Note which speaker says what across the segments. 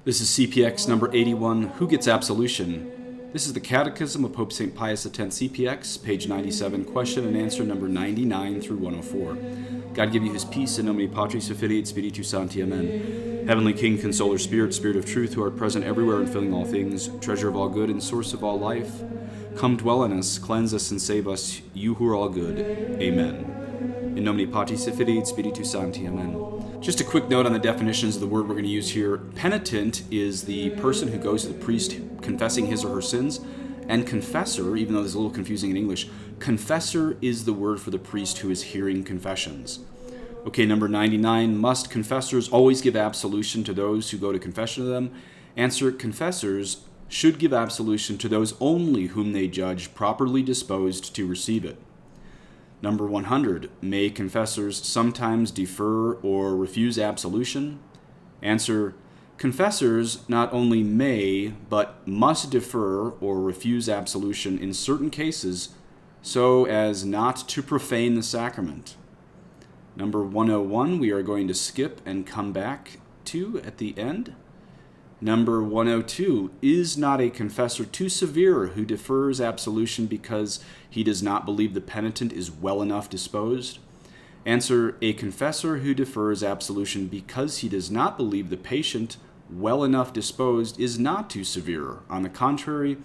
Speaker 1: This is CPX number 81, Who Gets Absolution? This is the Catechism of Pope St. Pius X, CPX, page 97, question and answer number 99 through 104. God give you his peace, in nomine Patris et Filii et Spiritus Sancti, Amen. Heavenly King, Consoler, Spirit, Spirit of truth, who art present everywhere and filling all things, treasure of all good and source of all life, come dwell in us, cleanse us and save us, you who are all good. Amen. In nomine Patris et Filii et Spiritus Sancti, Amen. Just a quick note on the definitions of the word we're going to use here. Penitent is the person who goes to the priest confessing his or her sins, and confessor, even though this is a little confusing in English, confessor is the word for the priest who is hearing confessions. Okay, number 99, must confessors always give absolution to those who go to confession to them? Answer, confessors should give absolution to those only whom they judge properly disposed to receive it. Number 100, may confessors sometimes defer or refuse absolution? Answer, confessors not only may, but must defer or refuse absolution in certain cases so as not to profane the sacrament. Number 101, we are going to skip and come back to at the end. Number 102, is not a confessor too severe who defers absolution because he does not believe the penitent is well enough disposed? Answer, a confessor who defers absolution because he does not believe the patient well enough disposed is not too severe. On the contrary,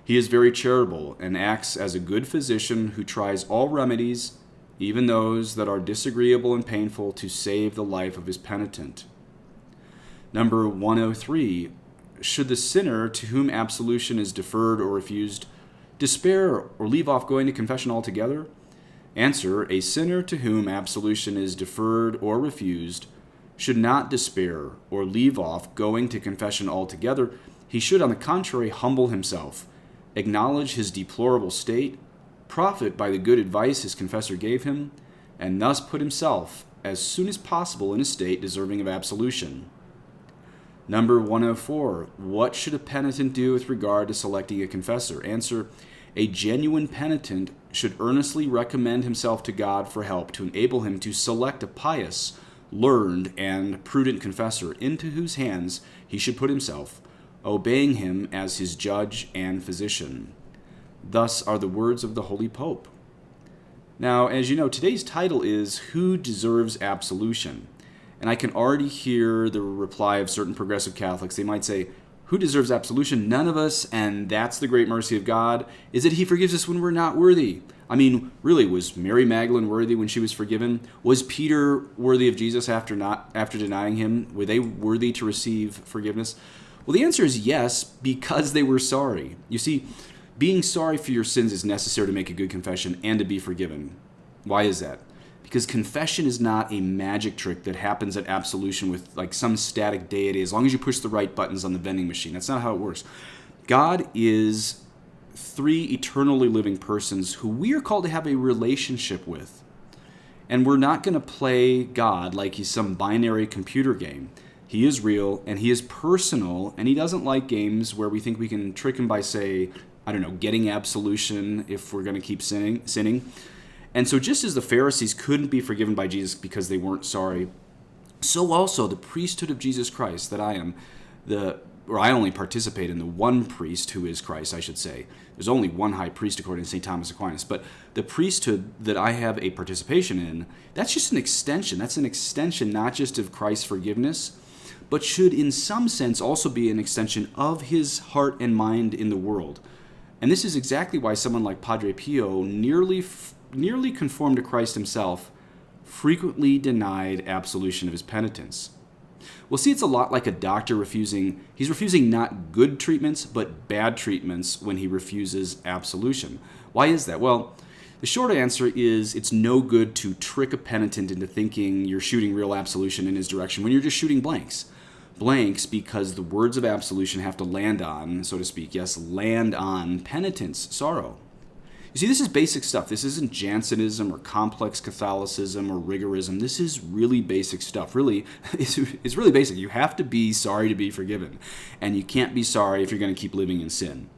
Speaker 1: he is very charitable and acts as a good physician who tries all remedies, even those that are disagreeable and painful, to save the life of his penitent. Number 103, should the sinner to whom absolution is deferred or refused despair or leave off going to confession altogether? Answer, a sinner to whom absolution is deferred or refused should not despair or leave off going to confession altogether. He should, on the contrary, humble himself, acknowledge his deplorable state, profit by the good advice his confessor gave him, and thus put himself as soon as possible in a state deserving of absolution. Number 104, what should a penitent do with regard to selecting a confessor? Answer, a genuine penitent should earnestly recommend himself to God for help to enable him to select a pious, learned, and prudent confessor into whose hands he should put himself, obeying him as his judge and physician. Thus are the words of the Holy Pope. Now, as you know, today's title is Who Deserves Absolution? And I can already hear the reply of certain progressive Catholics. They might say, who deserves absolution? None of us, and that's the great mercy of God, is that he forgives us when we're not worthy. I mean, really, was Mary Magdalene worthy when she was forgiven? Was Peter worthy of Jesus after denying him? Were they worthy to receive forgiveness? Well, the answer is yes, because they were sorry. You see, being sorry for your sins is necessary to make a good confession and to be forgiven. Why is that? Because confession is not a magic trick that happens at absolution with like some static deity as long as you push the right buttons on the vending machine. That's not how it works. God is three eternally living persons who we are called to have a relationship with. And we're not going to play God like he's some binary computer game. He is real and he is personal, and he doesn't like games where we think we can trick him by, say, getting absolution if we're going to keep sinning. And so just as the Pharisees couldn't be forgiven by Jesus because they weren't sorry, so also the priesthood of Jesus Christ that I only participate in the one priest who is Christ, I should say. There's only one high priest according to St. Thomas Aquinas. But the priesthood that I have a participation in, that's just an extension. That's an extension not just of Christ's forgiveness, but should in some sense also be an extension of his heart and mind in the world. And this is exactly why someone like Padre Pio, nearly conformed to Christ himself, frequently denied absolution of his penitents. Well, see, it's a lot like a doctor he's refusing not good treatments, but bad treatments when he refuses absolution. Why is that? Well, the short answer is it's no good to trick a penitent into thinking you're shooting real absolution in his direction when you're just shooting blanks. Blanks because the words of absolution have to land on, so to speak, land on penitence, sorrow. You see, this is basic stuff. This isn't Jansenism or complex Catholicism or rigorism. This is really basic stuff. Really, it's really basic. You have to be sorry to be forgiven. And you can't be sorry if you're going to keep living in sin.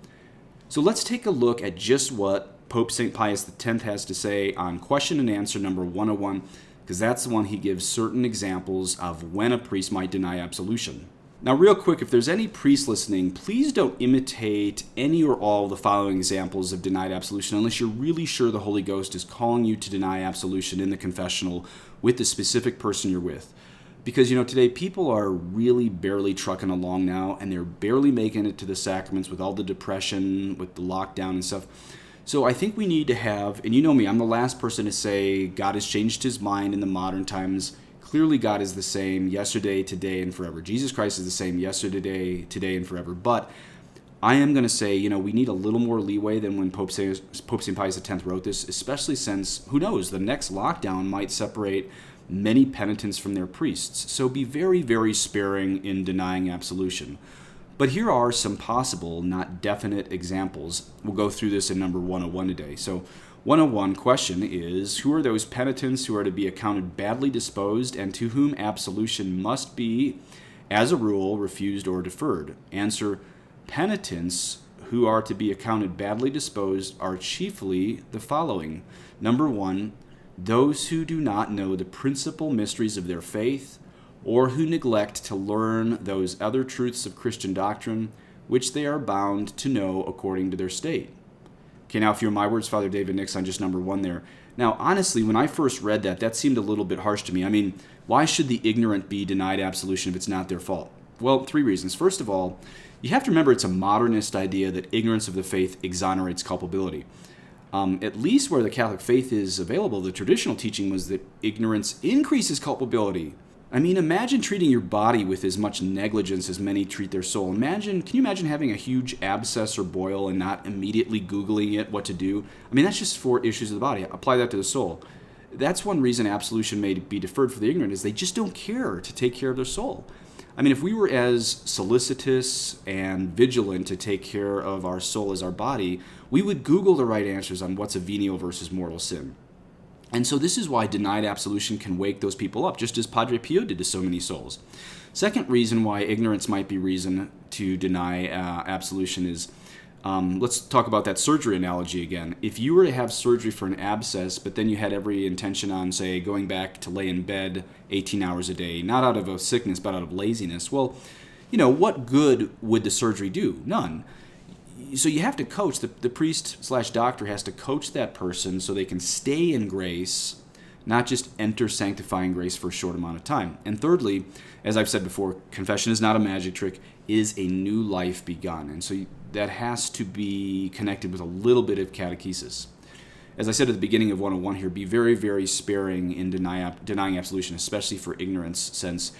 Speaker 1: So let's take a look at just what Pope St. Pius X has to say on question and answer number 101, because that's the one he gives certain examples of when a priest might deny absolution. Now, real quick, if there's any priest listening, please don't imitate any or all of the following examples of denied absolution unless you're really sure the Holy Ghost is calling you to deny absolution in the confessional with the specific person you're with. Because, today people are really barely trucking along now, and they're barely making it to the sacraments with all the depression, with the lockdown and stuff. So I think we need to have, and you know me, I'm the last person to say God has changed his mind in the modern times. Clearly, God is the same yesterday, today, and forever. Jesus Christ is the same yesterday, today, and forever. But I am going to say, we need a little more leeway than when Pope St. Pius X wrote this, especially since, who knows, the next lockdown might separate many penitents from their priests. So be very, very sparing in denying absolution. But here are some possible, not definite examples. We'll go through this in number 101 today. So 101 question is, who are those penitents who are to be accounted badly disposed and to whom absolution must be, as a rule, refused or deferred? Answer, penitents who are to be accounted badly disposed are chiefly the following. Number 1, those who do not know the principal mysteries of their faith, or who neglect to learn those other truths of Christian doctrine which they are bound to know according to their state. Okay, now if you're my words, Father David Nix, on just number 1 there. Now, honestly, when I first read that seemed a little bit harsh to me. I mean, why should the ignorant be denied absolution if it's not their fault? Well, 3 reasons. First of all, you have to remember it's a modernist idea that ignorance of the faith exonerates culpability. At least where the Catholic faith is available, the traditional teaching was that ignorance increases culpability. I mean, imagine treating your body with as much negligence as many treat their soul. Can you imagine having a huge abscess or boil and not immediately Googling it what to do? I mean, that's just 4 issues of the body. Apply that to the soul. That's one reason absolution may be deferred for the ignorant, is they just don't care to take care of their soul. I mean, if we were as solicitous and vigilant to take care of our soul as our body, we would Google the right answers on what's a venial versus mortal sin. And so this is why denied absolution can wake those people up, just as Padre Pio did to so many souls. Second reason why ignorance might be reason to deny absolution is, let's talk about that surgery analogy again. If you were to have surgery for an abscess, but then you had every intention on, say, going back to lay in bed 18 hours a day, not out of a sickness, but out of laziness, well, what good would the surgery do? None. So you have to coach, the priest/doctor has to coach that person so they can stay in grace, not just enter sanctifying grace for a short amount of time. And thirdly, as I've said before, confession is not a magic trick, it is a new life begun. And so that has to be connected with a little bit of catechesis. As I said at the beginning of 101 here, be very, very sparing in denying absolution, especially for ignorance, since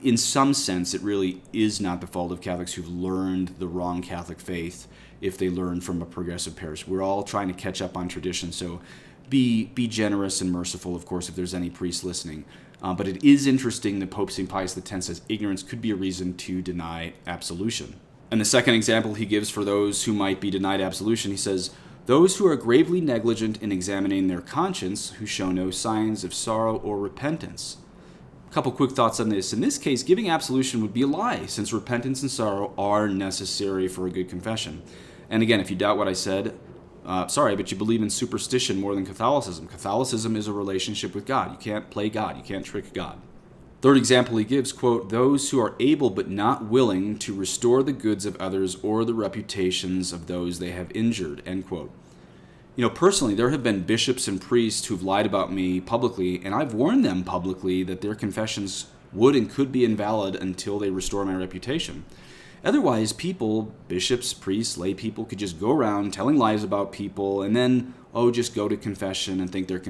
Speaker 1: in some sense, it really is not the fault of Catholics who've learned the wrong Catholic faith if they learn from a progressive parish. We're all trying to catch up on tradition, so be generous and merciful, of course, if there's any priests listening. But it is interesting that Pope St. Pius X says ignorance could be a reason to deny absolution. And the second example he gives for those who might be denied absolution, he says, those who are gravely negligent in examining their conscience, who show no signs of sorrow or repentance. A couple quick thoughts on this. In this case, giving absolution would be a lie, since repentance and sorrow are necessary for a good confession. And again, if you doubt what I said, but you believe in superstition more than Catholicism. Catholicism is a relationship with God. You can't play God. You can't trick God. Third example he gives, quote, those who are able but not willing to restore the goods of others or the reputations of those they have injured, end quote. Personally, there have been bishops and priests who've lied about me publicly, and I've warned them publicly that their confessions would and could be invalid until they restore my reputation. Otherwise, people, bishops, priests, lay people, could just go around telling lies about people and then, just go to confession and think they're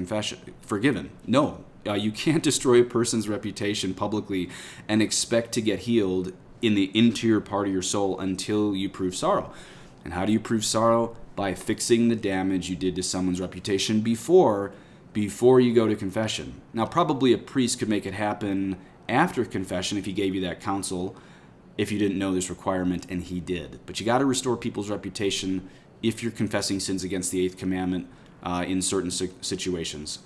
Speaker 1: forgiven. No, you can't destroy a person's reputation publicly and expect to get healed in the interior part of your soul until you prove sorrow. And how do you prove sorrow? By fixing the damage you did to someone's reputation before you go to confession. Now, probably a priest could make it happen after confession if he gave you that counsel, if you didn't know this requirement, and he did. But you got to restore people's reputation if you're confessing sins against the 8th commandment in certain situations.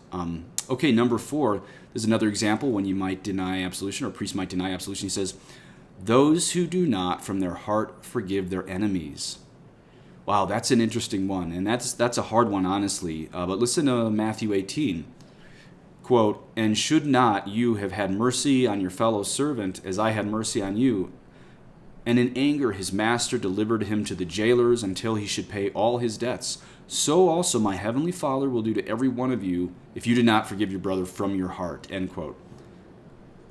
Speaker 1: Okay, number 4, there's another example when you might deny absolution, or a priest might deny absolution. He says, those who do not from their heart forgive their enemies. Wow, that's an interesting one, and that's a hard one, honestly. But listen to Matthew 18. Quote, "And should not you have had mercy on your fellow servant as I had mercy on you? And in anger his master delivered him to the jailers until he should pay all his debts. So also my heavenly Father will do to every one of you if you do not forgive your brother from your heart." End quote.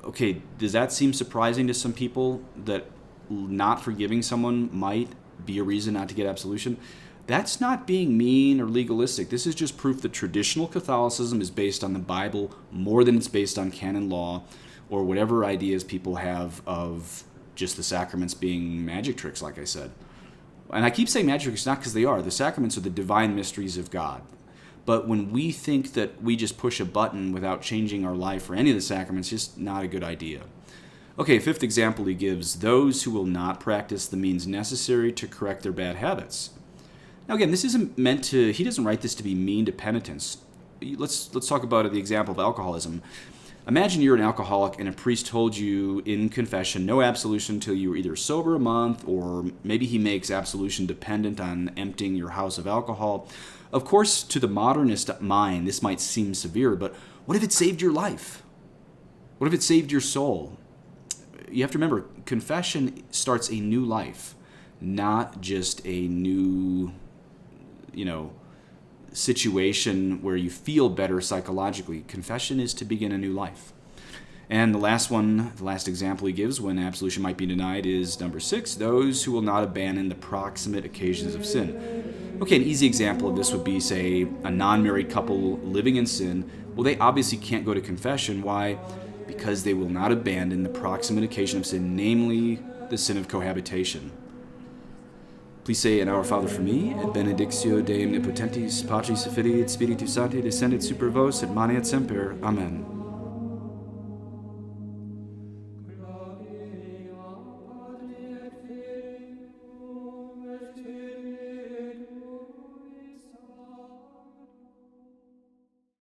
Speaker 1: Okay, does that seem surprising to some people, that not forgiving someone might be a reason not to get absolution? That's not being mean or legalistic. This is just proof that traditional Catholicism is based on the Bible more than it's based on canon law or whatever ideas people have of just the sacraments being magic tricks, like I said. And I keep saying magic tricks not because they are. The sacraments are the divine mysteries of God. But when we think that we just push a button without changing our life or any of the sacraments, it's just not a good idea. Okay, fifth example he gives, those who will not practice the means necessary to correct their bad habits. Now again, this isn't meant to, he doesn't write this to be mean to penitents. Let's talk about the example of alcoholism. Imagine you're an alcoholic and a priest told you in confession, no absolution until you were either sober a month, or maybe he makes absolution dependent on emptying your house of alcohol. Of course, to the modernist mind, this might seem severe, but what if it saved your life? What if it saved your soul? You have to remember, confession starts a new life, not just a new, situation where you feel better psychologically. Confession is to begin a new life. And the last example he gives when absolution might be denied is number 6, those who will not abandon the proximate occasions of sin. Okay, an easy example of this would be, say, a non-married couple living in sin. Well, they obviously can't go to confession. Why? Because they will not abandon the proximate occasion of sin, namely the sin of cohabitation. Please say an Our Father for me, et benedictio Dei omnipotentis, Patris et Filii et Spiritus Sancti, descendit super vos, et maneat semper. Amen.